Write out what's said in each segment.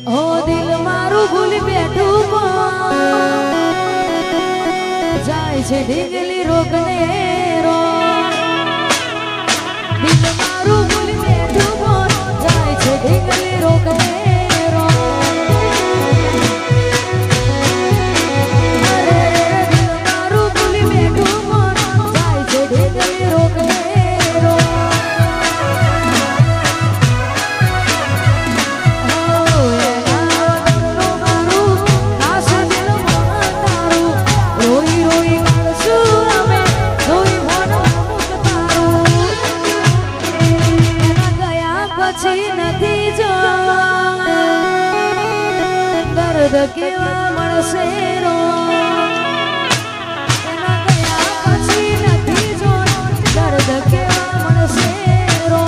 ઓ દિલ મારું ભૂલી બેઠું જાય છે ઢીંગલી રોગને રો દિલ મારું ભૂલી બેઠું જાય છે ઢીંગલી રોગને રો અરે દિલ મારું ભૂલી બેઠું જાય છે ઢીંગલી રોગને રો કેવા મળશે રો એના ગયા પછી નથી જો દર્દ કેવા મળશે રો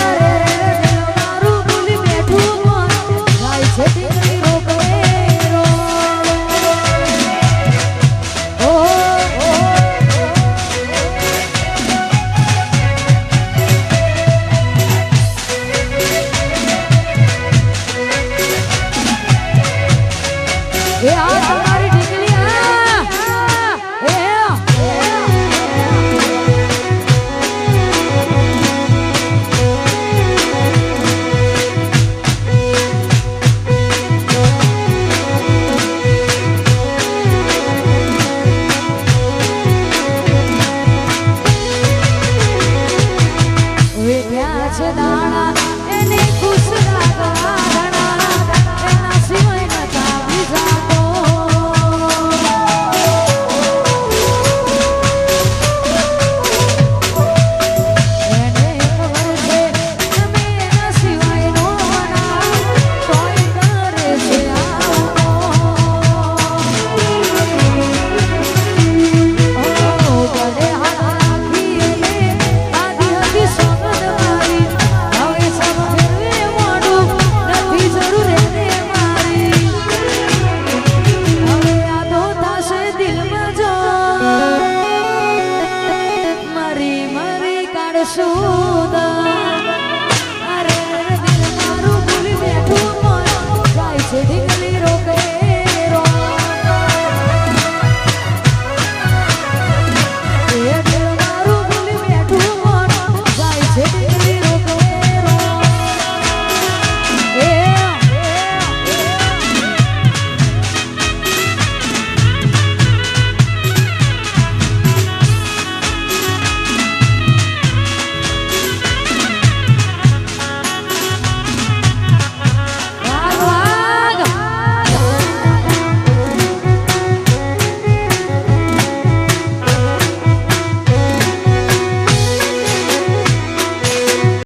અરે દિલ મારું ભૂલી બેઠું જાય છે ઢીંગલી રોગને રો તમારી ઢીંગલી વેઠ્યા છે દાણા એને ખુશ એના સિવાય નતા બીજા સુદા